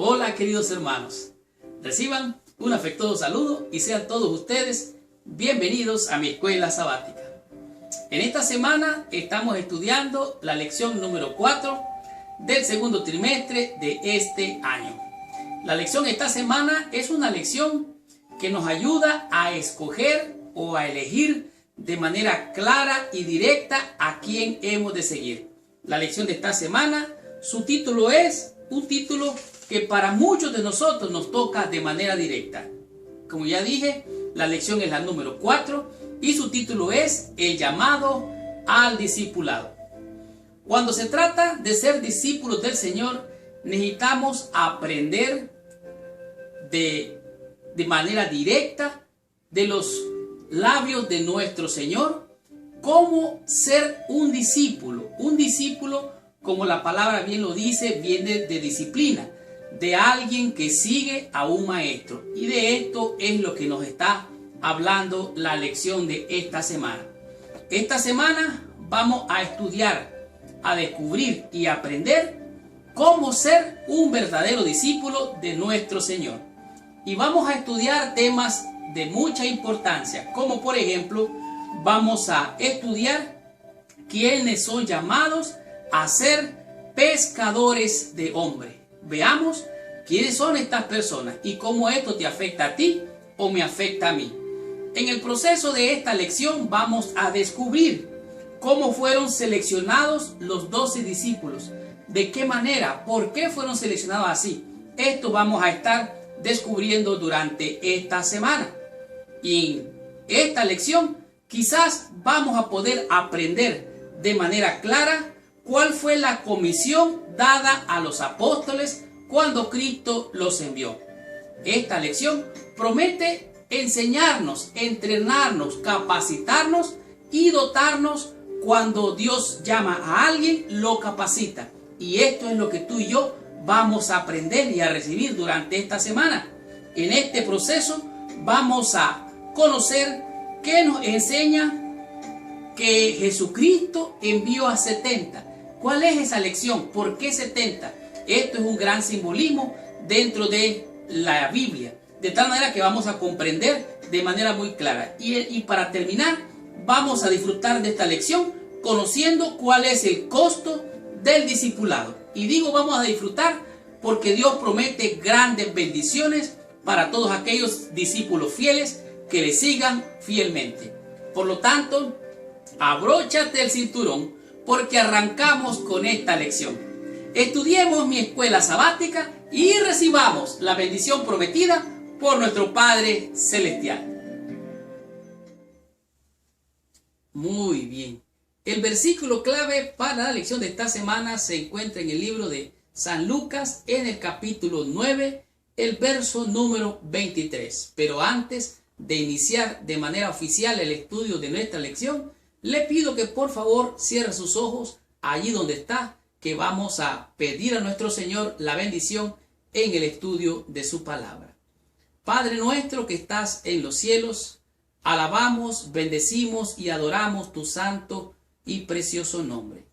Hola queridos hermanos, reciban un afectuoso saludo y sean todos ustedes bienvenidos a mi escuela sabática. En esta semana estamos estudiando la lección número 4 del segundo trimestre de este año. La lección esta semana es una lección que nos ayuda a escoger o a elegir de manera clara y directa a quién hemos de seguir. La lección de esta semana, su título es un título que para muchos de nosotros nos toca de manera directa. Como ya dije, la lección es la número 4 y su título es El llamado al discipulado. Cuando se trata de ser discípulos del Señor, necesitamos aprender de manera directa de los labios de nuestro Señor cómo ser un discípulo. Un discípulo, como la palabra bien lo dice, viene de disciplina, de alguien que sigue a un maestro. Y de esto es lo que nos está hablando la lección de esta semana. Esta semana vamos a estudiar, a descubrir y aprender cómo ser un verdadero discípulo de nuestro Señor. Y vamos a estudiar temas de mucha importancia, como por ejemplo, vamos a estudiar quiénes son llamados a ser pescadores de hombres. Veamos quiénes son estas personas y cómo esto te afecta a ti o me afecta a mí. En el proceso de esta lección vamos a descubrir cómo fueron seleccionados los 12 discípulos. ¿De qué manera? ¿Por qué fueron seleccionados así? Esto vamos a estar descubriendo durante esta semana. Y en esta lección quizás vamos a poder aprender de manera clara cuál fue la comisión dada a los apóstoles cuando Cristo los envió. Esta lección promete enseñarnos, entrenarnos, capacitarnos y dotarnos. Cuando Dios llama a alguien, lo capacita. Y esto es lo que tú y yo vamos a aprender y a recibir durante esta semana. En este proceso vamos a conocer qué nos enseña que Jesucristo envió a 70. ¿Cuál es esa lección? ¿Por qué 70? Esto es un gran simbolismo dentro de la Biblia, de tal manera que vamos a comprender de manera muy clara. Y para terminar, vamos a disfrutar de esta lección conociendo cuál es el costo del discipulado. Y digo vamos a disfrutar porque Dios promete grandes bendiciones para todos aquellos discípulos fieles que le sigan fielmente. Por lo tanto, abróchate el cinturón porque arrancamos con esta lección. Estudiemos mi escuela sabática y recibamos la bendición prometida por nuestro Padre Celestial. Muy bien. El versículo clave para la lección de esta semana se encuentra en el libro de San Lucas, en el capítulo 9, el verso número 23. Pero antes de iniciar de manera oficial el estudio de nuestra lección, le pido que por favor cierre sus ojos allí donde está, que vamos a pedir a nuestro Señor la bendición en el estudio de su palabra. Padre nuestro que estás en los cielos, alabamos, bendecimos y adoramos tu santo y precioso nombre.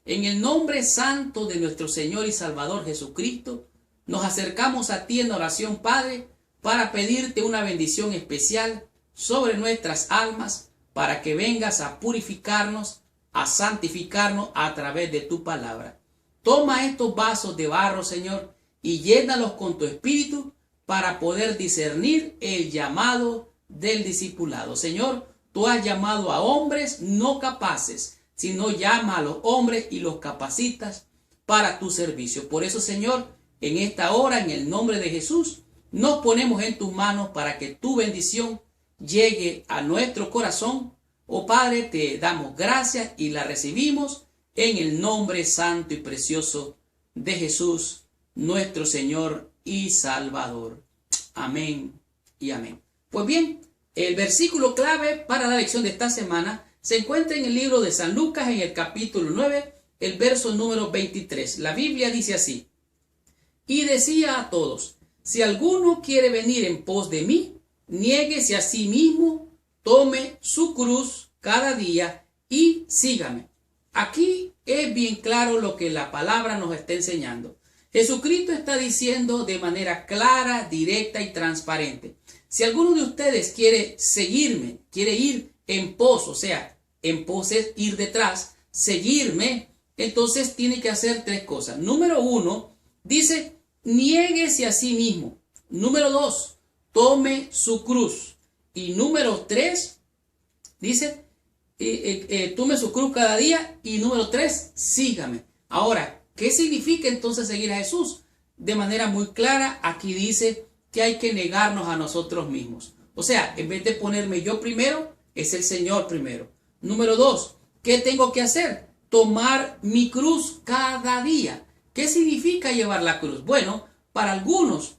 En el nombre santo de nuestro Señor y Salvador Jesucristo, nos acercamos a ti en oración, Padre, para pedirte una bendición especial sobre nuestras almas, para que vengas a purificarnos, a santificarnos a través de tu palabra. Toma estos vasos de barro, Señor, y llénalos con tu espíritu para poder discernir el llamado del discipulado. Señor, tú has llamado a hombres no capaces, sino llama a los hombres y los capacitas para tu servicio. Por eso, Señor, en esta hora, en el nombre de Jesús, nos ponemos en tus manos para que tu bendición llegue a nuestro corazón. Oh Padre, te damos gracias y la recibimos en el nombre santo y precioso de Jesús, nuestro Señor y Salvador. Amén y amén. Pues bien, el versículo clave para la lección de esta semana se encuentra en el libro de San Lucas, en el capítulo 9, el verso número 23. La Biblia dice así: y decía a todos, si alguno quiere venir en pos de mí, niéguese a sí mismo, tome su cruz cada día y sígame. Aquí es bien claro lo que la palabra nos está enseñando. Jesucristo está diciendo de manera clara, directa y transparente: si alguno de ustedes quiere seguirme, quiere ir en pos, o sea, en pos es ir detrás, seguirme, entonces tiene que hacer tres cosas. Número uno, dice: niéguese a sí mismo. Número dos, tome su cruz. Y número tres, dice, tome su cruz cada día. Y número tres, sígame. Ahora, ¿qué significa entonces seguir a Jesús? De manera muy clara, aquí dice que hay que negarnos a nosotros mismos. O sea, en vez de ponerme yo primero, es el Señor primero. Número dos, ¿qué tengo que hacer? Tomar mi cruz cada día. ¿Qué significa llevar la cruz? Bueno, para algunos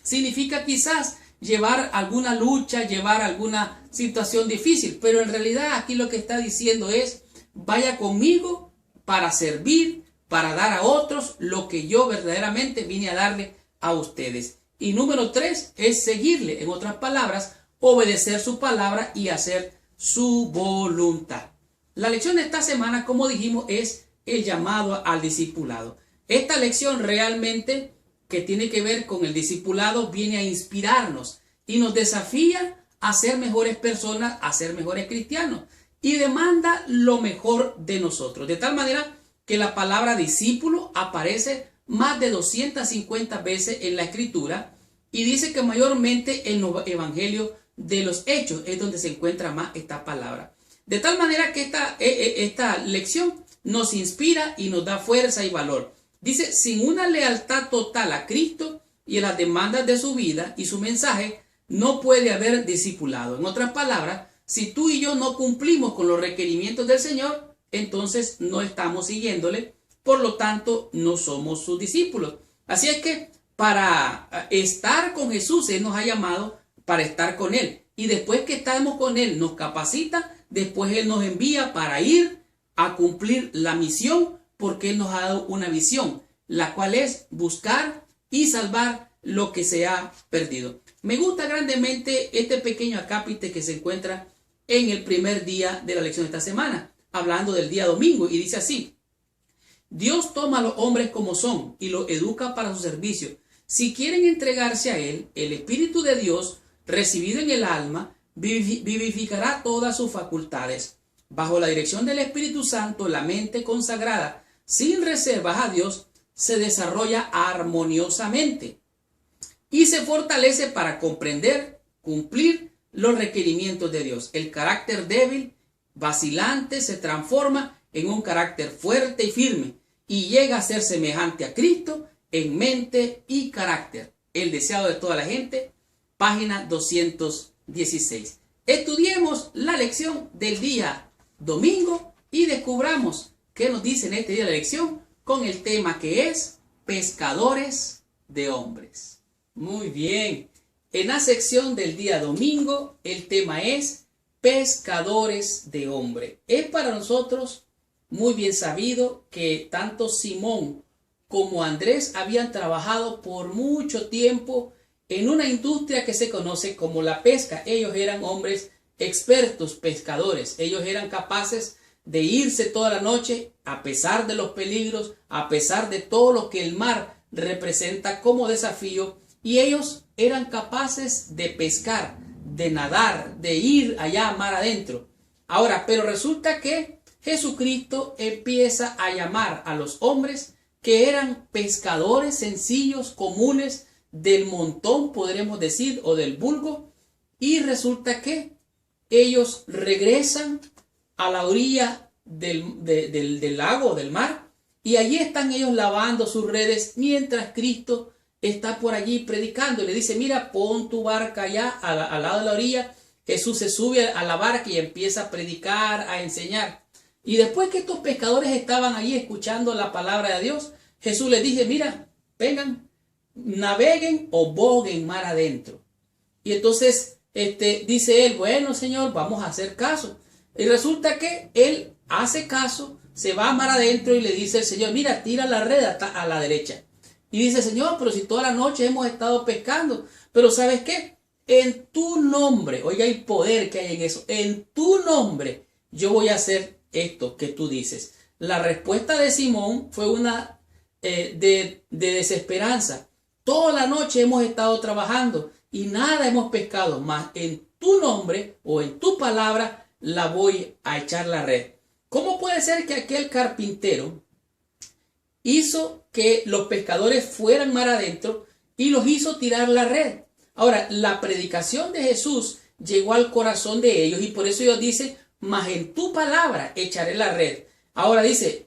significa quizás llevar alguna lucha, llevar alguna situación difícil, pero en realidad aquí lo que está diciendo es: vaya conmigo para servir, para dar a otros lo que yo verdaderamente vine a darle a ustedes. Y número tres es seguirle, en otras palabras, obedecer su palabra y hacer su voluntad. La lección de esta semana, como dijimos, es el llamado al discipulado. Esta lección realmente, que tiene que ver con el discipulado, viene a inspirarnos y nos desafía a ser mejores personas, a ser mejores cristianos, y demanda lo mejor de nosotros. De tal manera que la palabra discípulo aparece más de 250 veces en la Escritura, y dice que mayormente en los evangelios de los Hechos es donde se encuentra más esta palabra. De tal manera que esta lección nos inspira y nos da fuerza y valor. Dice: sin una lealtad total a Cristo y a las demandas de su vida y su mensaje, no puede haber discipulado. En otras palabras, si tú y yo no cumplimos con los requerimientos del Señor, entonces no estamos siguiéndole, por lo tanto no somos sus discípulos. Así es que para estar con Jesús, Él nos ha llamado para estar con Él. Y después que estamos con Él, nos capacita, después Él nos envía para ir a cumplir la misión, porque Él nos ha dado una visión, la cual es buscar y salvar lo que se ha perdido. Me gusta grandemente este pequeño acápite que se encuentra en el primer día de la lección de esta semana, hablando del día domingo, y dice así: Dios toma a los hombres como son y los educa para su servicio. Si quieren entregarse a Él, el Espíritu de Dios, recibido en el alma, vivificará todas sus facultades. Bajo la dirección del Espíritu Santo, la mente consagrada sin reservas a Dios se desarrolla armoniosamente y se fortalece para comprender, cumplir los requerimientos de Dios. El carácter débil, vacilante, se transforma en un carácter fuerte y firme y llega a ser semejante a Cristo en mente y carácter. El deseado de toda la gente, página 216. Estudiemos la lección del día domingo y descubramos qué nos dice en este día de la lección con el tema que es pescadores de hombres. Muy bien, en la sección del día domingo el tema es pescadores de hombres. Es para nosotros muy bien sabido que tanto Simón como Andrés habían trabajado por mucho tiempo en una industria que se conoce como la pesca. Ellos eran hombres expertos pescadores. Ellos eran capaces de irse toda la noche a pesar de los peligros, a pesar de todo lo que el mar representa como desafío, y ellos eran capaces de pescar, de nadar, de ir allá a mar adentro. Ahora, pero resulta que Jesucristo empieza a llamar a los hombres que eran pescadores sencillos, comunes, del montón, podremos decir, o del vulgo, y resulta que ellos regresan a la orilla del lago, del mar, y allí están ellos lavando sus redes mientras Cristo está por allí predicando y le dice: mira, pon tu barca allá al lado de la orilla. Jesús se sube a la barca y empieza a predicar, a enseñar. Y después que estos pescadores estaban allí escuchando la palabra de Dios, Jesús les dice: mira, vengan, naveguen o boguen mar adentro. Y entonces dice él: bueno, Señor, vamos a hacer caso. Y resulta que él hace caso, se va a mar adentro y le dice el Señor: mira, tira la red a la derecha. Y dice: Señor, pero si toda la noche hemos estado pescando. Pero ¿sabes qué? En tu nombre, oiga el poder que hay en eso, en tu nombre yo voy a hacer esto que tú dices. La respuesta de Simón fue una de desesperanza. Toda la noche hemos estado trabajando y nada hemos pescado, mas en tu nombre o en tu palabra la voy a echar la red. ¿Cómo puede ser que aquel carpintero hizo que los pescadores fueran mar adentro y los hizo tirar la red? Ahora, la predicación de Jesús llegó al corazón de ellos y por eso Dios dice, mas en tu palabra echaré la red. Ahora dice,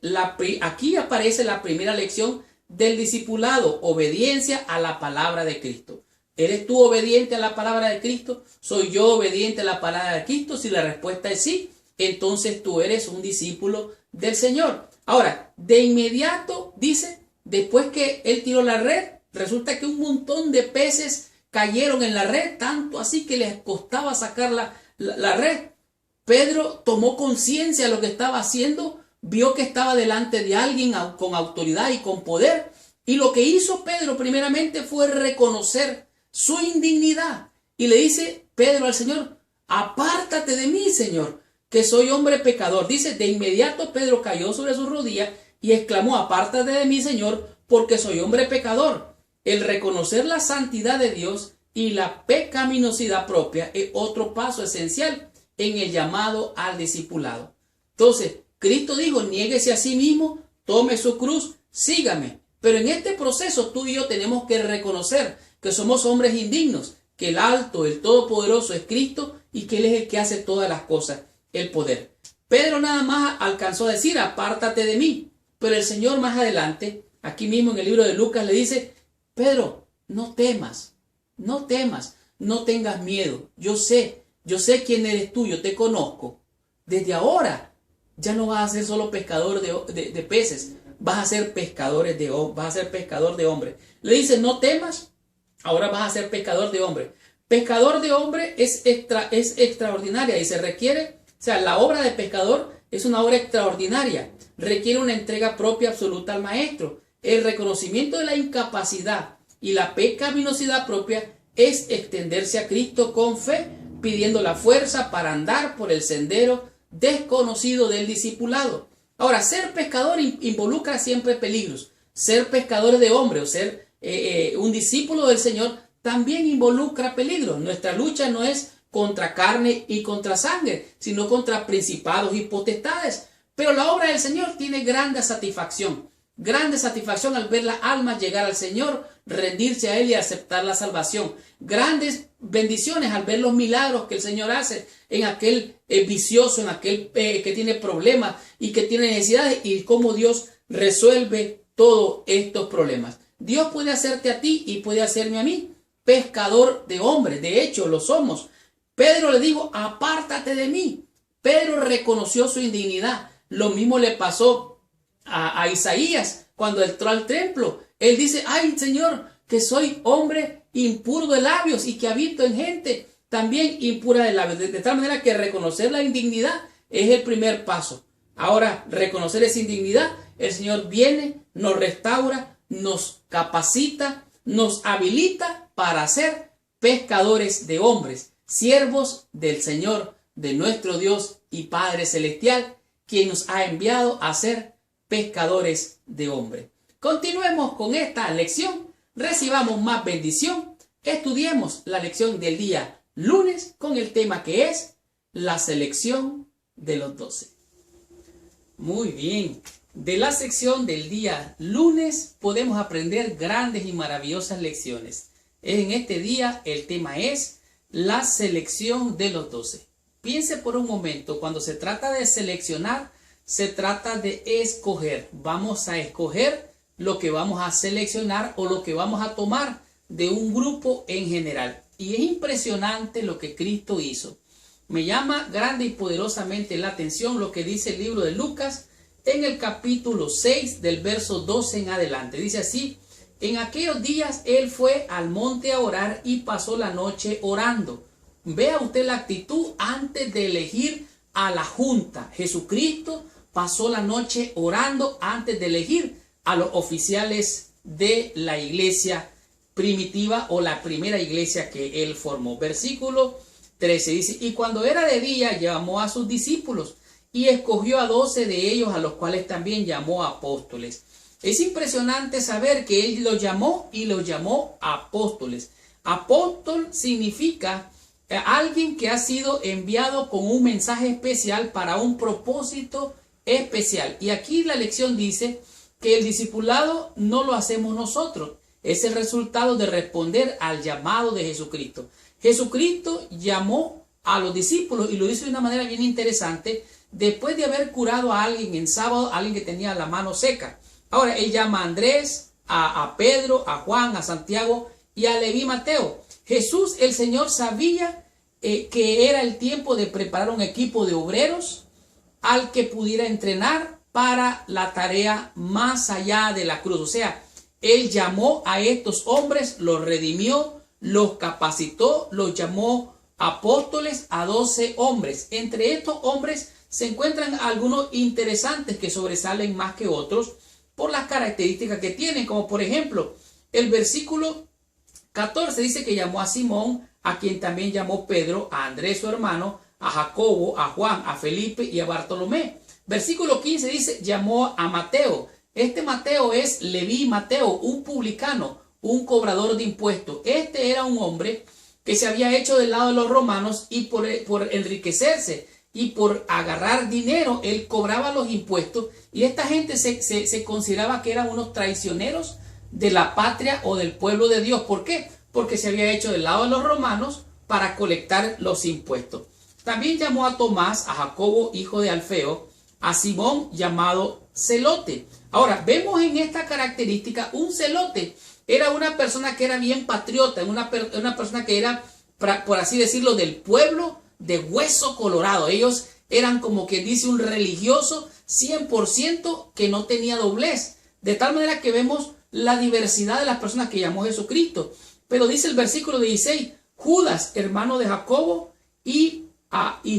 aquí aparece la primera lección del discipulado, obediencia a la palabra de Cristo. ¿Eres tú obediente a la palabra de Cristo? ¿Soy yo obediente a la palabra de Cristo? Si la respuesta es sí, entonces tú eres un discípulo del Señor. Ahora, de inmediato dice, después que él tiró la red, resulta que un montón de peces cayeron en la red, tanto así que les costaba sacar la red. Pedro tomó conciencia de lo que estaba haciendo, vio que estaba delante de alguien con autoridad y con poder, y lo que hizo Pedro primeramente fue reconocer su indignidad, y le dice Pedro al Señor, apártate de mí, Señor, que soy hombre pecador. Dice, de inmediato Pedro cayó sobre sus rodillas y exclamó, apártate de mí, Señor, porque soy hombre pecador. El reconocer la santidad de Dios y la pecaminosidad propia es otro paso esencial en el llamado al discipulado. Entonces, Cristo dijo, niéguese a sí mismo, tome su cruz, sígame. Pero en este proceso tú y yo tenemos que reconocer que somos hombres indignos, que el alto, el todopoderoso es Cristo y que Él es el que hace todas las cosas, el poder. Pedro nada más alcanzó a decir, apártate de mí. Pero el Señor más adelante, aquí mismo en el libro de Lucas, le dice, Pedro, no temas, no tengas miedo. Yo sé quién eres tú, yo te conozco. Desde ahora ya no vas a ser solo pescador de peces, vas a ser pescador de hombres. Le dice, no temas, ahora vas a ser pescador de hombres. Pescador de hombre es extraordinaria y se requiere, o sea, la obra de pescador es una obra extraordinaria, requiere una entrega propia absoluta al maestro. El reconocimiento de la incapacidad y la pecaminosidad propia es extenderse a Cristo con fe, pidiendo la fuerza para andar por el sendero desconocido del discipulado. Ahora, ser pescador involucra siempre peligros. Ser pescador de hombre o ser un discípulo del Señor también involucra peligros. Nuestra lucha no es contra carne y contra sangre, sino contra principados y potestades. Pero la obra del Señor tiene grande satisfacción al ver las almas llegar al Señor, rendirse a Él y aceptar la salvación. Grandes bendiciones al ver los milagros que el Señor hace en aquel vicioso, en aquel que tiene problemas y que tiene necesidades, y cómo Dios resuelve todos estos problemas. Dios puede hacerte a ti y puede hacerme a mí pescador de hombres. De hecho, lo somos. Pedro le dijo, apártate de mí. Pedro reconoció su indignidad. Lo mismo le pasó a Isaías cuando entró al templo. Él dice, ay Señor, que soy hombre impuro de labios y que habito en gente también impura de labios. De tal manera que reconocer la indignidad es el primer paso. Ahora, reconocer esa indignidad, el Señor viene, nos restaura, nos capacita, nos habilita para ser pescadores de hombres, siervos del Señor, de nuestro Dios y Padre Celestial, quien nos ha enviado a ser pescadores de hombres. Continuemos con esta lección, recibamos más bendición, estudiemos la lección del día lunes con el tema que es la selección de los 12. Muy bien, de la sección del día lunes podemos aprender grandes y maravillosas lecciones. En este día el tema es la selección de los 12. Piense por un momento, cuando se trata de seleccionar, se trata de escoger. Vamos a escoger lo que vamos a seleccionar o lo que vamos a tomar de un grupo en general. Y es impresionante lo que Cristo hizo. Me llama grande y poderosamente la atención lo que dice el libro de Lucas en el capítulo 6 del verso 12 en adelante. Dice así, en aquellos días él fue al monte a orar y pasó la noche orando. Vea usted la actitud antes de elegir a la junta. Jesucristo pasó la noche orando antes de elegir a los oficiales de la iglesia primitiva o la primera iglesia que él formó. Versículo 13 dice, y cuando era de día llamó a sus discípulos y escogió a 12 de ellos, a los cuales también llamó apóstoles, Es impresionante saber que él los llamó y los llamó apóstoles. Apóstol significa alguien que ha sido enviado con un mensaje especial para un propósito especial. Y aquí la lección dice que el discipulado no lo hacemos nosotros. Es el resultado de responder al llamado de Jesucristo. Jesucristo llamó a los discípulos y lo hizo de una manera bien interesante después de haber curado a alguien en sábado, a alguien que tenía la mano seca. Ahora él llama a Andrés, a Pedro, a Juan, a Santiago y a Leví Mateo. Jesús, el Señor, sabía que era el tiempo de preparar un equipo de obreros al que pudiera entrenar para la tarea más allá de la cruz. O sea, él llamó a estos hombres, los redimió, los capacitó, los llamó apóstoles a 12 hombres. Entre estos hombres se encuentran algunos interesantes que sobresalen más que otros por las características que tienen, como por ejemplo, el versículo 14 dice que llamó a Simón, a quien también llamó Pedro, a Andrés su hermano, a Jacobo, a Juan, a Felipe y a Bartolomé. Versículo 15 dice, llamó a Mateo. Este Mateo es Leví Mateo, un publicano, un cobrador de impuestos. Este era un hombre que se había hecho del lado de los romanos y por enriquecerse y por agarrar dinero, él cobraba los impuestos y esta gente se consideraba que eran unos traicioneros de la patria o del pueblo de Dios. ¿Por qué? Porque se había hecho del lado de los romanos para colectar los impuestos. También llamó a Tomás, a Jacobo, hijo de Alfeo, a Simón, llamado Celote. Ahora, vemos en esta característica un celote. Era una persona que era bien patriota, una persona que era, por así decirlo, del pueblo de hueso colorado. Ellos eran como que dice un religioso 100% que no tenía doblez. De tal manera que vemos la diversidad de las personas que llamó Jesucristo. Pero dice el versículo 16, Judas, hermano de Jacobo, y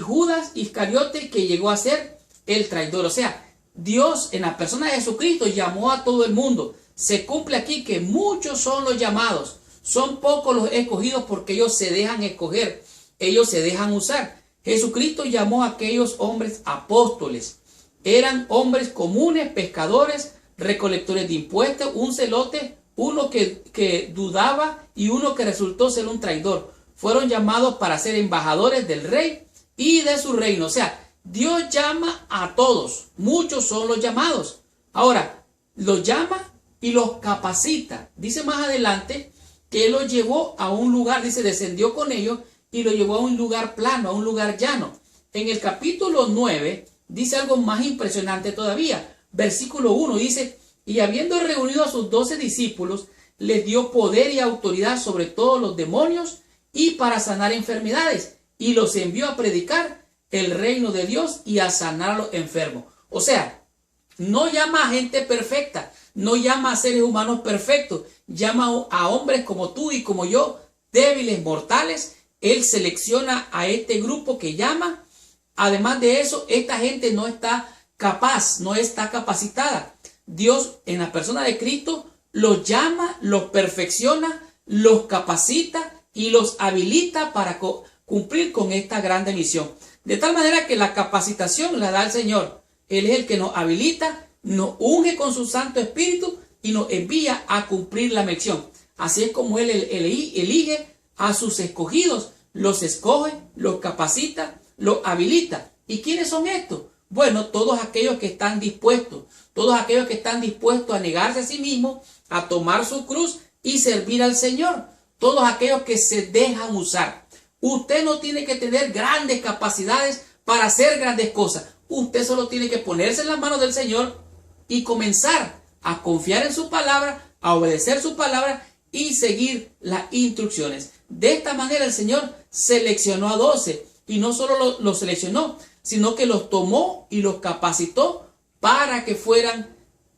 Judas Iscariote, que llegó a ser el traidor. O sea, Dios en la persona de Jesucristo llamó a todo el mundo. Se cumple aquí que muchos son los llamados, son pocos los escogidos porque ellos se dejan escoger, ellos se dejan usar. Jesucristo llamó a aquellos hombres apóstoles. Eran hombres comunes, pescadores, recolectores de impuestos, un celote, uno que dudaba y uno que resultó ser un traidor. Fueron llamados para ser embajadores del rey y de su reino. O sea, Dios llama a todos. Muchos son los llamados. Ahora, los llama y los capacita. Dice más adelante que Él los llevó a un lugar, dice, descendió con ellos y lo llevó a un lugar plano, a un lugar llano. En el capítulo 9 dice algo más impresionante todavía. Versículo 1 dice, y habiendo reunido a sus 12 discípulos, les dio poder y autoridad sobre todos los demonios y para sanar enfermedades, y los envió a predicar el reino de Dios y a sanar a los enfermos. O sea, no llama a gente perfecta, no llama a seres humanos perfectos, llama a hombres como tú y como yo, débiles, mortales. Él selecciona a este grupo que llama. Además de eso, esta gente no está capaz, no está capacitada. Dios en la persona de Cristo los llama, los perfecciona, los capacita y los habilita para cumplir con esta grande misión. De tal manera que la capacitación la da el Señor. Él es el que nos habilita, nos unge con su Santo Espíritu y nos envía a cumplir la misión. Así es como Él elige a sus escogidos, los escoge, los capacita, los habilita. ¿Y quiénes son estos? Bueno, todos aquellos que están dispuestos, a negarse a sí mismos, a tomar su cruz y servir al Señor. Todos aquellos que se dejan usar. Usted no tiene que tener grandes capacidades para hacer grandes cosas. Usted solo tiene que ponerse en las manos del Señor y comenzar a confiar en su palabra, a obedecer su palabra y seguir las instrucciones. De esta manera el Señor seleccionó a 12 y no solo los seleccionó, sino que los tomó y los capacitó para que fueran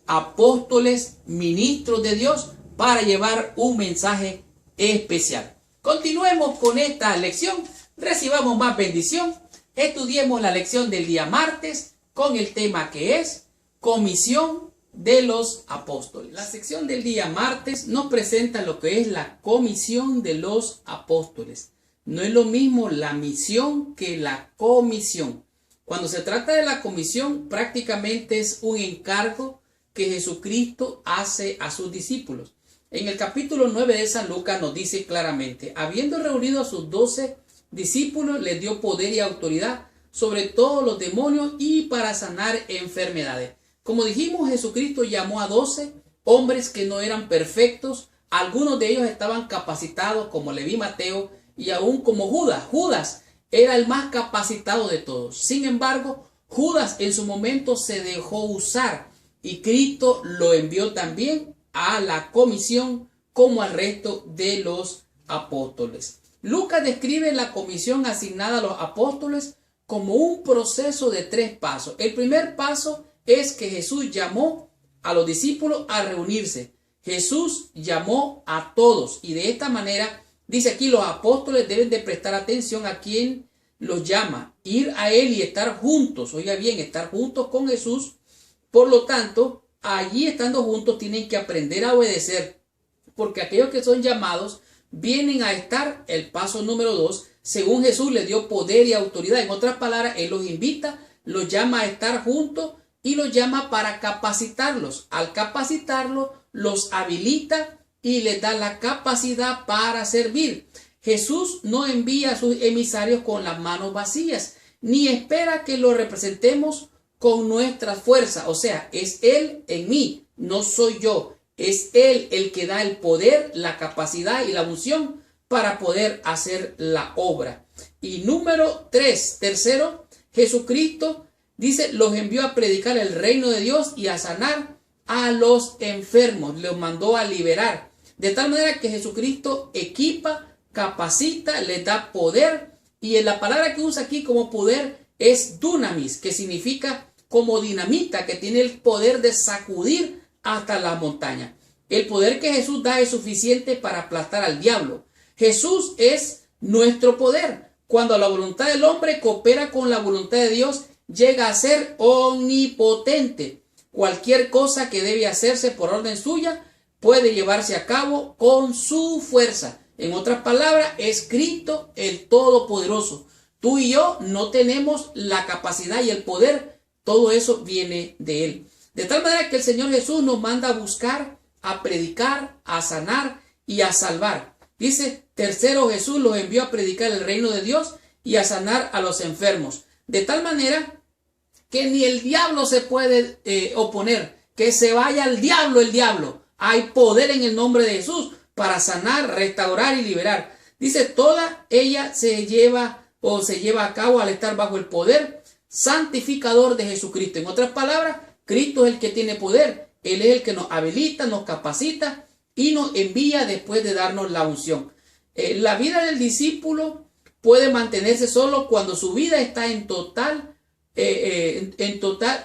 apóstoles, ministros de Dios, para llevar un mensaje especial. Continuemos con esta lección, recibamos más bendición, estudiemos la lección del día martes con el tema que es comisión de los apóstoles. La sección del día martes nos presenta lo que es la comisión de los apóstoles. No es lo mismo la misión que la comisión. Cuando se trata de la comisión, prácticamente es un encargo que Jesucristo hace a sus discípulos. En el capítulo 9 de San Lucas nos dice claramente: habiendo reunido a sus 12 discípulos, les dio poder y autoridad sobre todos los demonios y para sanar enfermedades. Como dijimos, Jesucristo llamó a 12 hombres que no eran perfectos. Algunos de ellos estaban capacitados, como Leví, Mateo, y aún como Judas. Judas era el más capacitado de todos. Sin embargo, Judas en su momento se dejó usar y Cristo lo envió también a la comisión como al resto de los apóstoles. Lucas describe la comisión asignada a los apóstoles como un proceso de 3 pasos. El primer paso es que Jesús llamó a los discípulos a reunirse. Jesús llamó a todos y de esta manera, dice aquí, los apóstoles deben de prestar atención a quien los llama, ir a él y estar juntos. Oiga bien, estar juntos con Jesús. Por lo tanto, allí estando juntos tienen que aprender a obedecer, porque aquellos que son llamados vienen a estar, el paso número 2, según Jesús les dio poder y autoridad. En otras palabras, Él los invita, los llama a estar juntos y los llama para capacitarlos. Al capacitarlos, los habilita y les da la capacidad para servir. Jesús no envía a sus emisarios con las manos vacías, ni espera que lo representemos con nuestra fuerza. O sea, es Él en mí, no soy yo. Es Él el que da el poder, la capacidad y la unción para poder hacer la obra. Y número 3, tercero, Jesucristo dice, los envió a predicar el reino de Dios y a sanar a los enfermos. Los mandó a liberar. De tal manera que Jesucristo equipa, capacita, les da poder. Y en la palabra que usa aquí como poder es dunamis, que significa como dinamita, que tiene el poder de sacudir hasta la montaña. El poder que Jesús da es suficiente para aplastar al diablo. Jesús es nuestro poder. Cuando la voluntad del hombre coopera con la voluntad de Dios, llega a ser omnipotente. Cualquier cosa que debe hacerse por orden suya puede llevarse a cabo con su fuerza. En otras palabras, es Cristo el Todopoderoso. Tú y yo no tenemos la capacidad y el poder. Todo eso viene de Él. De tal manera que el Señor Jesús nos manda a buscar, a predicar, a sanar y a salvar. Dice, tercero, Jesús los envió a predicar el reino de Dios y a sanar a los enfermos. De tal manera que ni el diablo se puede oponer. Que se vaya al diablo el diablo. Hay poder en el nombre de Jesús para sanar, restaurar y liberar. Dice, toda ella se lleva a cabo al estar bajo el poder santificador de Jesucristo. En otras palabras, Cristo es el que tiene poder. Él es el que nos habilita, nos capacita y nos envía después de darnos la unción. La vida del discípulo puede mantenerse solo cuando su vida está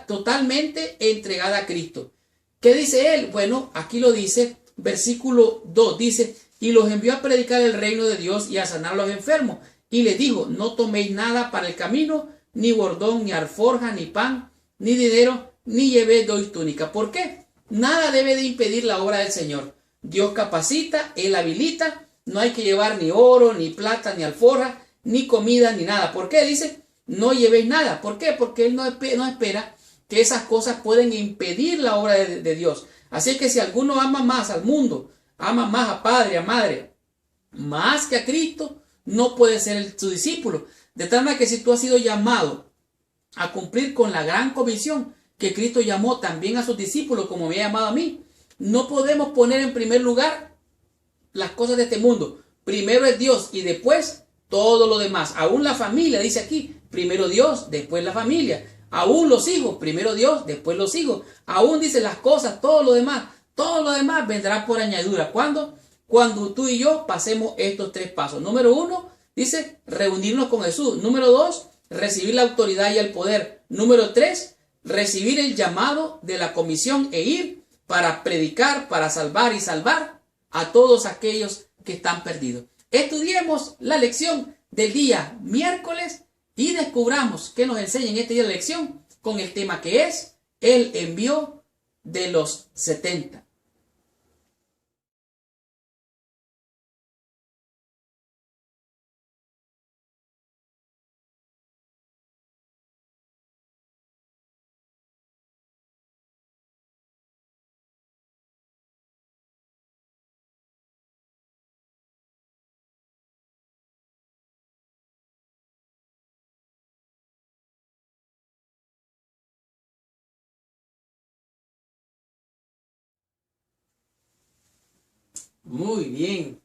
totalmente entregada a Cristo. ¿Qué dice él? Bueno, aquí lo dice, versículo 2, dice, y los envió a predicar el reino de Dios y a sanar a los enfermos. Y les dijo, no toméis nada para el camino, ni bordón, ni alforja, ni pan, ni dinero, ni llevéis 2 túnicas. ¿Por qué? Nada debe de impedir la obra del Señor. Dios capacita, Él habilita, no hay que llevar ni oro, ni plata, ni alforja, ni comida, ni nada. ¿Por qué? Dice, no llevéis nada. ¿Por qué? Porque Él no espera que esas cosas pueden impedir la obra de Dios. Así que si alguno ama más al mundo, ama más a padre, a madre, más que a Cristo, no puede ser su discípulo. De tal manera que si tú has sido llamado a cumplir con la gran comisión que Cristo llamó también a sus discípulos, como me ha llamado a mí, no podemos poner en primer lugar las cosas de este mundo. Primero es Dios y después todo lo demás. Aún la familia, dice aquí, primero Dios, después la familia. Aún los hijos, primero Dios, después los hijos. Aún dice las cosas, todo lo demás vendrá por añadidura. ¿Cuándo? Cuando tú y yo pasemos estos 3 pasos. Número 1, dice reunirnos con Jesús. Número 2, recibir la autoridad y el poder. Número 3, recibir el llamado de la comisión e ir para predicar, para salvar y salvar a todos aquellos que están perdidos. Estudiemos la lección del día miércoles y descubramos qué nos enseña en este día de lección con el tema que es el envío de los 70. Muy bien.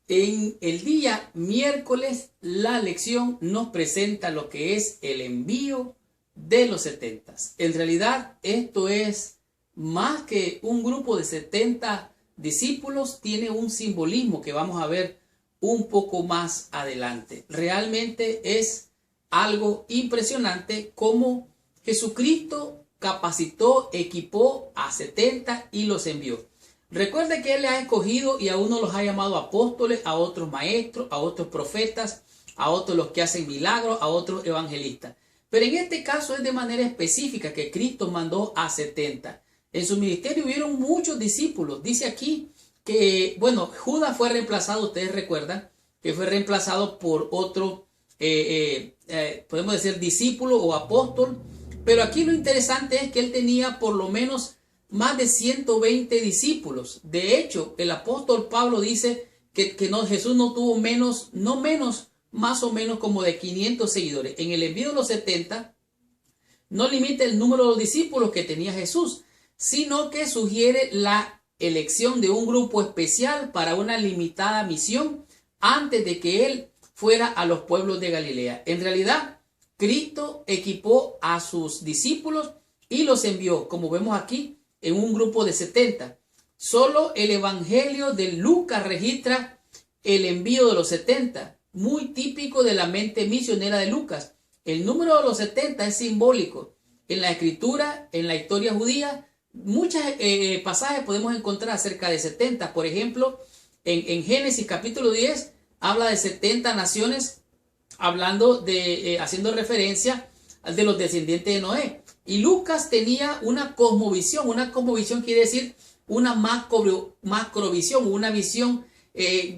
En el día miércoles, la lección nos presenta lo que es el envío de los 70. En realidad, esto es más que un grupo de 70 discípulos, tiene un simbolismo que vamos a ver un poco más adelante. Realmente es algo impresionante cómo Jesucristo capacitó, equipó a 70 y los envió. Recuerde que Él le ha escogido y a unos los ha llamado apóstoles, a otros maestros, a otros profetas, a otros los que hacen milagros, a otros evangelistas. Pero en este caso es de manera específica que Cristo mandó a 70. En su ministerio hubieron muchos discípulos. Dice aquí que, bueno, Judas fue reemplazado, ustedes recuerdan, que fue reemplazado por otro, podemos decir, discípulo o apóstol. Pero aquí lo interesante es que él tenía por lo menos más de 120 discípulos. De hecho, el apóstol Pablo dice que Jesús no tuvo más o menos como de 500 seguidores. En el envío de los 70 no limita el número de los discípulos que tenía Jesús, sino que sugiere la elección de un grupo especial para una limitada misión antes de que él fuera a los pueblos de Galilea. En realidad, Cristo equipó a sus discípulos y los envió, como vemos aquí, en un grupo de 70. Solo el Evangelio de Lucas registra el envío de los 70, muy típico de la mente misionera de Lucas. El número de los 70 es simbólico. En la escritura, en la historia judía, muchos pasajes podemos encontrar acerca de 70. Por ejemplo, en Génesis capítulo 10 habla de 70 naciones, hablando de, haciendo referencia de los descendientes de Noé. Y Lucas tenía una cosmovisión. Una cosmovisión quiere decir una macrovisión, una visión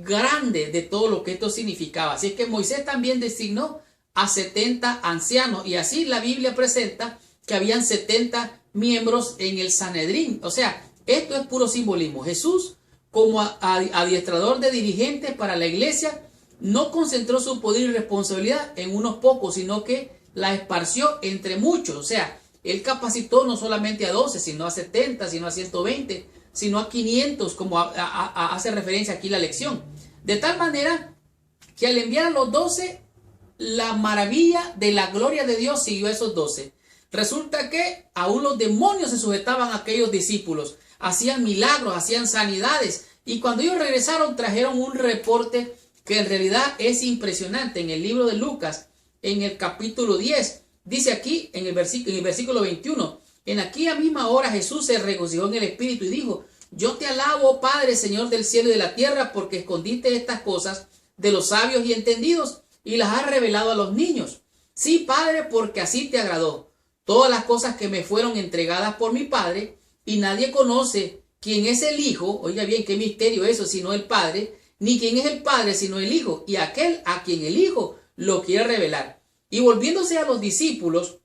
grande de todo lo que esto significaba. Así es que Moisés también designó a 70 ancianos, y así la Biblia presenta que habían 70 miembros en el Sanedrín. O sea, esto es puro simbolismo. Jesús, como adiestrador de dirigentes para la iglesia, no concentró su poder y responsabilidad en unos pocos, sino que la esparció entre muchos. O sea, Él capacitó no solamente a 12, sino a 70, sino a 120, sino a 500, como hace referencia aquí la lección. De tal manera que al enviar a los 12, la maravilla de la gloria de Dios siguió a esos 12. Resulta que aún los demonios se sujetaban a aquellos discípulos, hacían milagros, hacían sanidades, y cuando ellos regresaron trajeron un reporte que en realidad es impresionante. En el libro de Lucas, en el capítulo 10, dice aquí en el versículo 21, en aquella misma hora Jesús se regocijó en el Espíritu y dijo: yo te alabo, Padre, Señor del cielo y de la tierra, porque escondiste estas cosas de los sabios y entendidos y las has revelado a los niños. Sí, Padre, porque así te agradó. Todas las cosas que me fueron entregadas por mi Padre, y nadie conoce quién es el Hijo, oiga bien, qué misterio eso, sino el Padre, ni quién es el Padre, sino el Hijo, y aquel a quien el Hijo lo quiere revelar. Y volviéndose a los discípulos,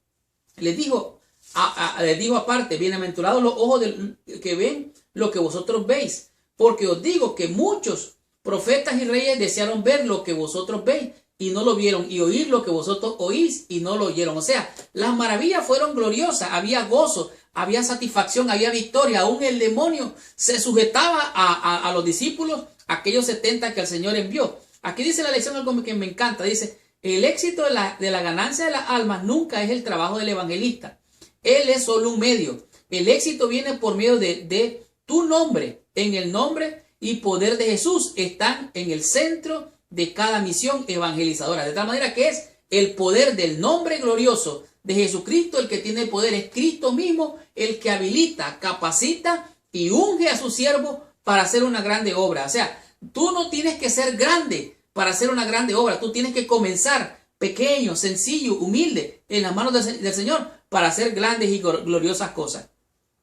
les dijo aparte: bienaventurados los ojos que ven lo que vosotros veis, porque os digo que muchos profetas y reyes desearon ver lo que vosotros veis y no lo vieron, y oír lo que vosotros oís y no lo oyeron. O sea, las maravillas fueron gloriosas, había gozo, había satisfacción, había victoria. Aún el demonio se sujetaba a los discípulos, aquellos 70 que el Señor envió. Aquí dice la lección algo que me encanta, dice: el éxito de la ganancia de las almas nunca es el trabajo del evangelista. Él es solo un medio. El éxito viene por medio de tu nombre. En el nombre y poder de Jesús están en el centro de cada misión evangelizadora. De tal manera que es el poder del nombre glorioso de Jesucristo el que tiene el poder. Es Cristo mismo el que habilita, capacita y unge a su siervo para hacer una grande obra. O sea, tú no tienes que ser grande para hacer una grande obra. Tú tienes que comenzar pequeño, sencillo, humilde en las manos del Señor para hacer grandes y gloriosas cosas.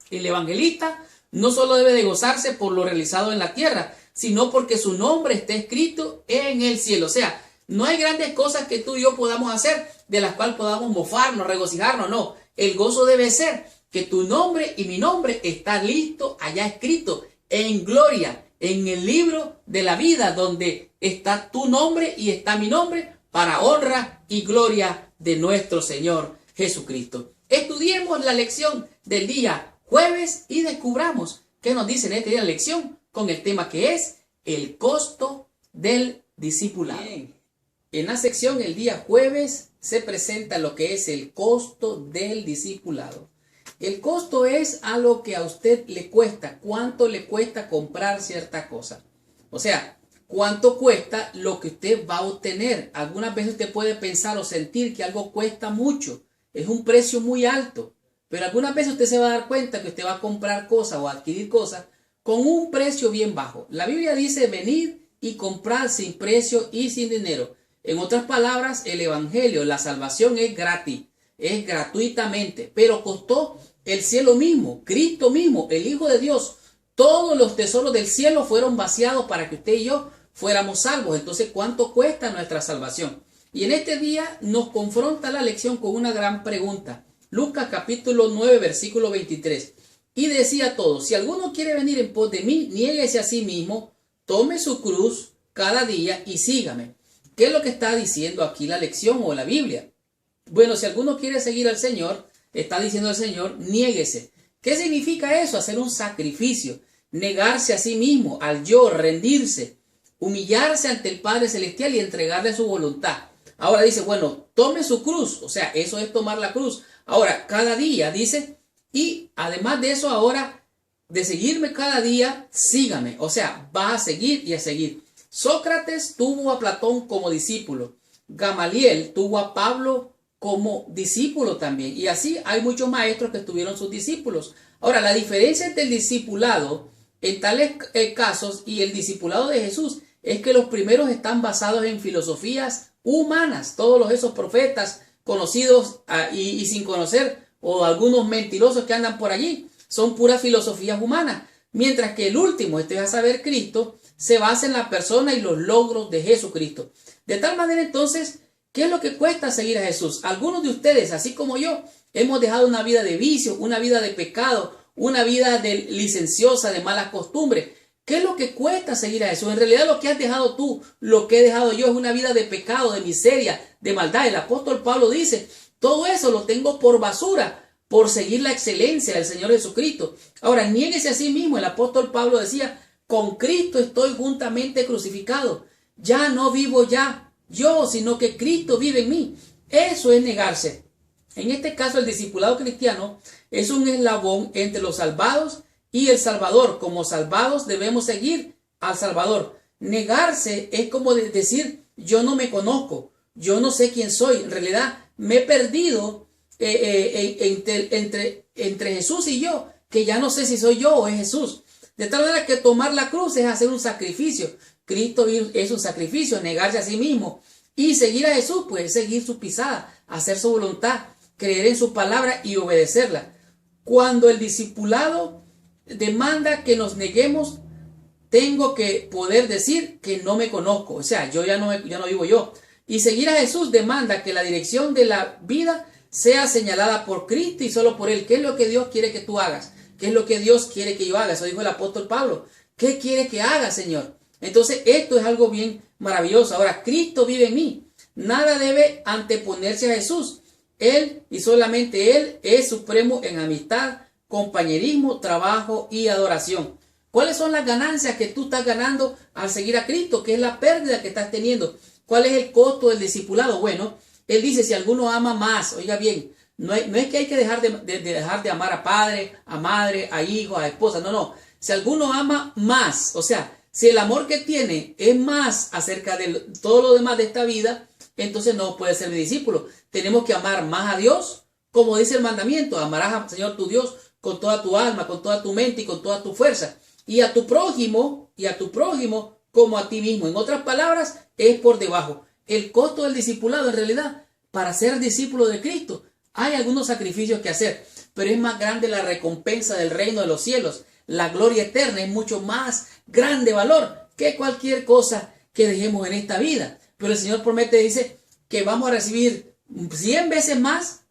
El evangelista no solo debe de gozarse por lo realizado en la tierra, sino porque su nombre está escrito en el cielo. O sea, no hay grandes cosas que tú y yo podamos hacer de las cuales podamos mofarnos, regocijarnos. No, el gozo debe ser que tu nombre y mi nombre está listo, allá escrito en gloria, en el libro de la vida, donde está tu nombre y está mi nombre, para honra y gloria de nuestro Señor Jesucristo. Estudiemos la lección del día jueves y descubramos qué nos dice en este día la lección con el tema que es el costo del discipulado. Bien. En la sección el día jueves se presenta lo que es el costo del discipulado. El costo es a lo que a usted le cuesta, cuánto le cuesta comprar cierta cosa. O sea, cuánto cuesta lo que usted va a obtener. Algunas veces usted puede pensar o sentir que algo cuesta mucho, es un precio muy alto. Pero algunas veces usted se va a dar cuenta que usted va a comprar cosas o adquirir cosas con un precio bien bajo. La Biblia dice venid y comprar sin precio y sin dinero. En otras palabras, el evangelio, la salvación es gratis, es gratuitamente, pero costó el cielo mismo, Cristo mismo, el Hijo de Dios. Todos los tesoros del cielo fueron vaciados para que usted y yo fuéramos salvos. Entonces, ¿cuánto cuesta nuestra salvación? Y en este día nos confronta la lección con una gran pregunta. Lucas capítulo 9, versículo 23. Y decía a todos, si alguno quiere venir en pos de mí, niéguese a sí mismo, tome su cruz cada día y sígame. ¿Qué es lo que está diciendo aquí la lección o la Biblia? Bueno, si alguno quiere seguir al Señor, está diciendo el Señor, niéguese. ¿Qué significa eso? Hacer un sacrificio, negarse a sí mismo, al yo, rendirse, humillarse ante el Padre Celestial y entregarle su voluntad. Ahora dice, bueno, tome su cruz, o sea, eso es tomar la cruz. Ahora, cada día, dice, y además de eso ahora, de seguirme cada día, sígame. O sea, va a seguir y a seguir. Sócrates tuvo a Platón como discípulo. Gamaliel tuvo a Pablo como discípulo también. Y así hay muchos maestros que tuvieron sus discípulos. Ahora, la diferencia entre el discipulado en tales casos y el discipulado de Jesús es que los primeros están basados en filosofías humanas. Todos esos profetas conocidos y sin conocer, o algunos mentirosos que andan por allí, son puras filosofías humanas. Mientras que el último, esto es a saber, Cristo, se basa en la persona y los logros de Jesucristo. De tal manera entonces, ¿qué es lo que cuesta seguir a Jesús? Algunos de ustedes, así como yo, hemos dejado una vida de vicio, una vida de pecado, una vida licenciosa, de malas costumbres. ¿Qué es lo que cuesta seguir a Jesús? En realidad lo que has dejado tú, lo que he dejado yo, es una vida de pecado, de miseria, de maldad. El apóstol Pablo dice, todo eso lo tengo por basura, por seguir la excelencia del Señor Jesucristo. Ahora, niéguese a sí mismo. El apóstol Pablo decía, con Cristo estoy juntamente crucificado. Ya no vivo ya yo, sino que Cristo vive en mí. Eso es negarse. En este caso, el discipulado cristiano es un eslabón entre los salvados y el Salvador. Como salvados debemos seguir al Salvador. Negarse es como decir, yo no me conozco, yo no sé quién soy. En realidad me he perdido entre Jesús y yo, que ya no sé si soy yo o es Jesús. De tal manera que tomar la cruz es hacer un sacrificio. Cristo es un sacrificio, negarse a sí mismo. Y seguir a Jesús, pues seguir su pisada, hacer su voluntad, creer en su palabra y obedecerla. Cuando el discipulado demanda que nos neguemos, tengo que poder decir que no me conozco. O sea, yo ya no vivo yo. Y seguir a Jesús demanda que la dirección de la vida sea señalada por Cristo y solo por Él. ¿Qué es lo que Dios quiere que tú hagas? ¿Qué es lo que Dios quiere que yo haga? Eso dijo el apóstol Pablo. ¿Qué quiere que haga, Señor? Entonces, esto es algo bien maravilloso. Ahora, Cristo vive en mí. Nada debe anteponerse a Jesús. Él y solamente Él es supremo en amistad, compañerismo, trabajo y adoración. ¿Cuáles son las ganancias que tú estás ganando al seguir a Cristo? ¿Qué es la pérdida que estás teniendo? ¿Cuál es el costo del discipulado? Bueno, Él dice, si alguno ama más, oiga bien, no es que hay que dejar de amar a padre, a madre, a hijo, a esposa, no. Si alguno ama más, o sea, si el amor que tiene es más acerca de todo lo demás de esta vida, entonces no puede ser mi discípulo. Tenemos que amar más a Dios, como dice el mandamiento, amarás al Señor tu Dios con toda tu alma, con toda tu mente y con toda tu fuerza. Y a tu prójimo como a ti mismo. En otras palabras, es por debajo. El costo del discipulado, en realidad, para ser discípulo de Cristo, hay algunos sacrificios que hacer, pero es más grande la recompensa del reino de los cielos. La gloria eterna es mucho más grande valor que cualquier cosa que dejemos en esta vida. Pero el Señor promete, dice, que vamos a recibir 100 veces más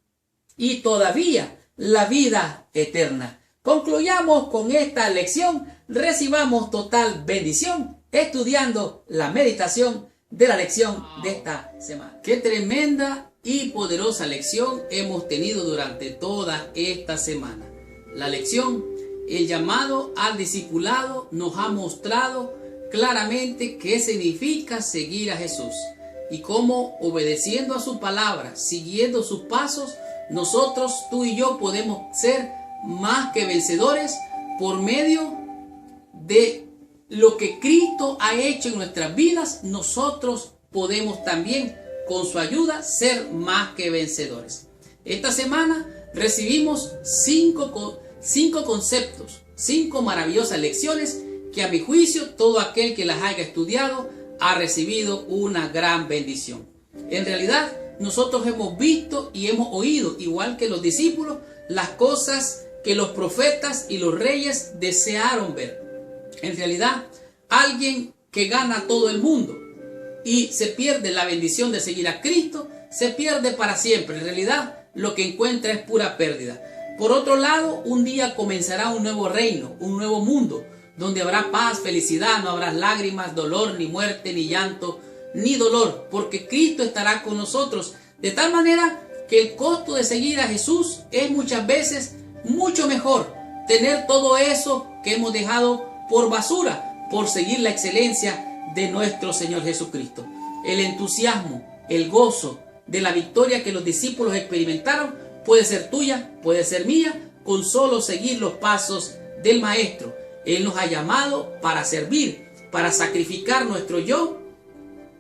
y todavía la vida eterna. Concluyamos con esta lección, recibamos total bendición estudiando la meditación de la lección de esta semana. Qué tremenda y poderosa lección hemos tenido durante toda esta semana. La lección, el llamado al discipulado, nos ha mostrado claramente qué significa seguir a Jesús y cómo, obedeciendo a su palabra, siguiendo sus pasos, nosotros, tú y yo, podemos ser más que vencedores por medio de lo que Cristo ha hecho en nuestras vidas. Nosotros podemos también, con su ayuda, ser más que vencedores. Esta semana recibimos cinco conceptos, 5 maravillosas lecciones que, a mi juicio, todo aquel que las haya estudiado ha recibido una gran bendición. En realidad, nosotros hemos visto y hemos oído, igual que los discípulos, las cosas que los profetas y los reyes desearon ver. En realidad, alguien que gana todo el mundo y se pierde la bendición de seguir a Cristo, se pierde para siempre. En realidad, lo que encuentra es pura pérdida. Por otro lado, un día comenzará un nuevo reino, un nuevo mundo, donde habrá paz, felicidad, no habrá lágrimas, dolor, ni muerte, ni llanto, ni dolor, porque Cristo estará con nosotros. De tal manera que el costo de seguir a Jesús es muchas veces mucho mejor tener todo eso que hemos dejado por basura, por seguir la excelencia de nuestro Señor Jesucristo. El entusiasmo, el gozo de la victoria que los discípulos experimentaron puede ser tuya, puede ser mía, con solo seguir los pasos del Maestro. Él nos ha llamado para servir, para sacrificar nuestro yo,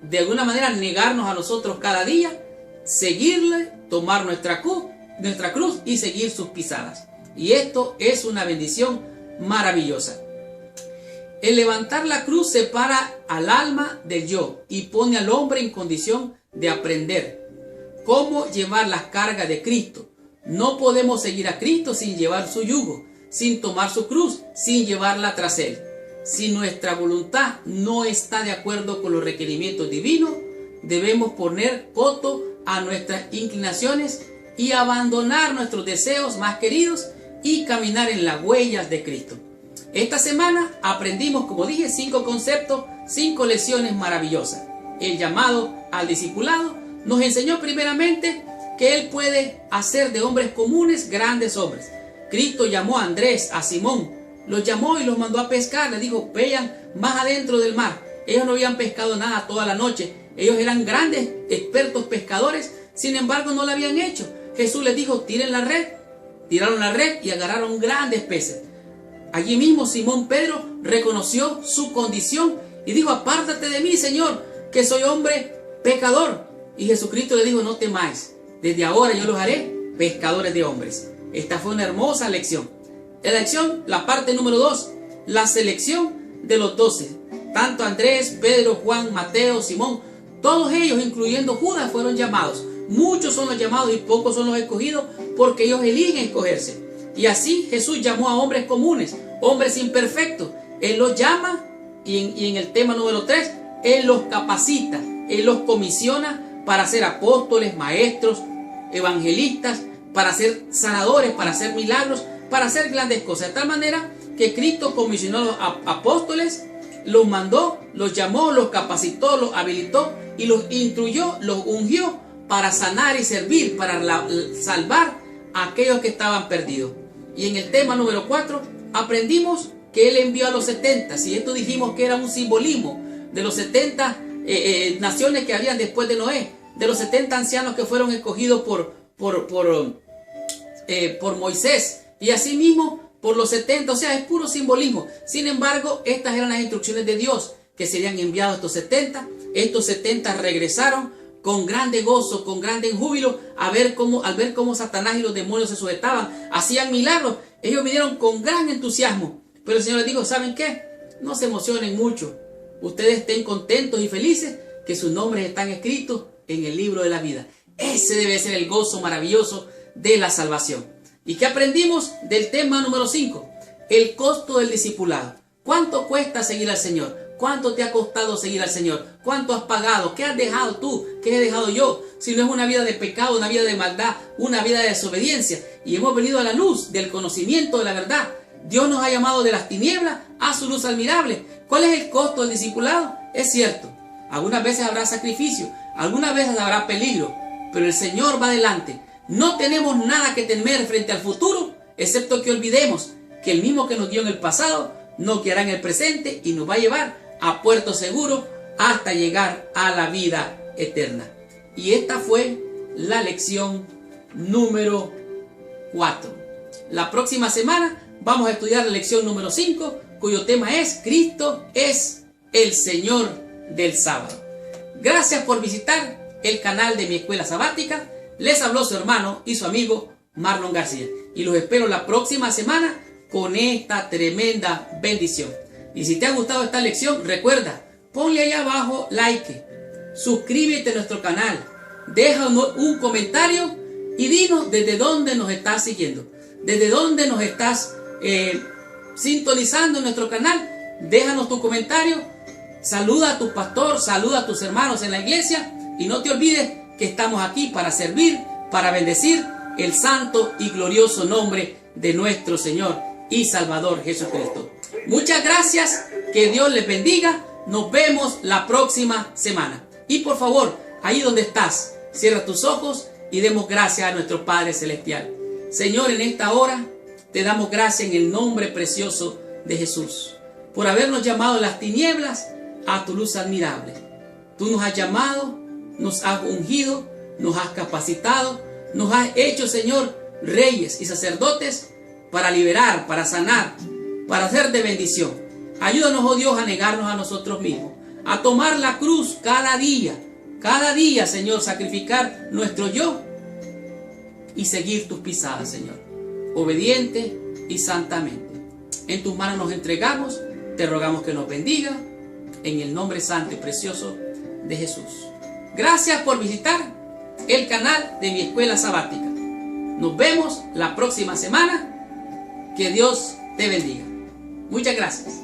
de alguna manera negarnos a nosotros cada día, seguirle, tomar nuestra cruz y seguir sus pisadas. Y esto es una bendición maravillosa. El levantar la cruz separa al alma del yo y pone al hombre en condición de aprender cómo llevar las cargas de Cristo. No podemos seguir a Cristo sin llevar su yugo, sin tomar su cruz, sin llevarla tras él. Si nuestra voluntad no está de acuerdo con los requerimientos divinos, debemos poner coto a nuestras inclinaciones y abandonar nuestros deseos más queridos y caminar en las huellas de Cristo. Esta semana aprendimos, como dije, 5 conceptos, 5 lecciones maravillosas. El llamado al discipulado nos enseñó primeramente que Él puede hacer de hombres comunes grandes hombres. Cristo llamó a Andrés, a Simón, los llamó y los mandó a pescar. Les dijo, vayan más adentro del mar. Ellos no habían pescado nada toda la noche. Ellos eran grandes, expertos pescadores, sin embargo no lo habían hecho. Jesús les dijo, tiren la red. Tiraron la red y agarraron grandes peces. Allí mismo Simón Pedro reconoció su condición y dijo, apártate de mí, Señor, que soy hombre pecador. Y Jesucristo le dijo, no temáis, desde ahora yo los haré pescadores de hombres. Esta fue una hermosa lección. La parte número 2, la selección de los 12. Tanto Andrés, Pedro, Juan, Mateo, Simón, todos ellos, incluyendo Judas, fueron llamados. Muchos son los llamados y pocos son los escogidos, porque ellos eligen escogerse. Y así Jesús llamó a hombres comunes, hombres imperfectos. Él los llama y en el tema número 3, Él los capacita, Él los comisiona para ser apóstoles, maestros, evangelistas, para ser sanadores, para hacer milagros, para hacer grandes cosas. De tal manera que Cristo comisionó a los apóstoles, los mandó, los llamó, los capacitó, los habilitó y los instruyó, los ungió para sanar y servir, para salvar a aquellos que estaban perdidos. Y en el tema número 4 aprendimos que Él envió a los 70, y esto dijimos que era un simbolismo de los 70 naciones que habían después de Noé, de los 70 ancianos que fueron escogidos por Moisés, y asimismo por los 70, o sea, es puro simbolismo. Sin embargo, estas eran las instrucciones de Dios, que serían enviados estos 70. Estos 70 regresaron con grande gozo, con grande júbilo, al ver cómo Satanás y los demonios se sujetaban, hacían milagros. Ellos vinieron con gran entusiasmo, pero el Señor les dijo, ¿saben qué? No se emocionen mucho, ustedes estén contentos y felices, que sus nombres están escritos en el libro de la vida. Ese debe ser el gozo maravilloso de la salvación. ¿Y qué aprendimos del tema número 5? El costo del discipulado. ¿Cuánto cuesta seguir al Señor? ¿Cuánto te ha costado seguir al Señor? ¿Cuánto has pagado? ¿Qué has dejado tú? ¿Qué he dejado yo? Si no es una vida de pecado, una vida de maldad, una vida de desobediencia. Y hemos venido a la luz del conocimiento de la verdad. Dios nos ha llamado de las tinieblas a su luz admirable. ¿Cuál es el costo del discipulado? Es cierto, algunas veces habrá sacrificio, algunas veces habrá peligro, pero el Señor va adelante. No tenemos nada que temer frente al futuro, excepto que olvidemos que el mismo que nos dio en el pasado, nos guiará en el presente y nos va a llevar a puerto seguro hasta llegar a la vida eterna. Y esta fue la lección número 4. La próxima semana vamos a estudiar la lección número 5, cuyo tema es Cristo es el Señor del sábado. Gracias por visitar el canal de mi escuela sabática. Les habló su hermano y su amigo Marlon García. Y los espero la próxima semana con esta tremenda bendición. Y si te ha gustado esta lección, recuerda, ponle ahí abajo like, suscríbete a nuestro canal, déjanos un comentario y dinos desde dónde nos estás siguiendo, desde dónde nos estás sintonizando en nuestro canal. Déjanos tu comentario, saluda a tu pastor, saluda a tus hermanos en la iglesia y no te olvides que estamos aquí para servir, para bendecir el santo y glorioso nombre de nuestro Señor y Salvador Jesucristo. Muchas gracias, que Dios les bendiga, nos vemos la próxima semana. Y por favor, ahí donde estás, cierra tus ojos y demos gracias a nuestro Padre Celestial. Señor, en esta hora te damos gracias en el nombre precioso de Jesús, por habernos llamado de las tinieblas a tu luz admirable. Tú nos has llamado, nos has ungido, nos has capacitado, nos has hecho, Señor, reyes y sacerdotes para liberar, para sanar, para hacer de bendición. Ayúdanos, oh Dios, a negarnos a nosotros mismos, a tomar la cruz cada día, Señor, sacrificar nuestro yo y seguir tus pisadas, Señor, obediente y santamente. En tus manos nos entregamos, te rogamos que nos bendiga, en el nombre santo y precioso de Jesús. Gracias por visitar el canal de mi escuela sabática. Nos vemos la próxima semana. Que Dios te bendiga. Muchas gracias.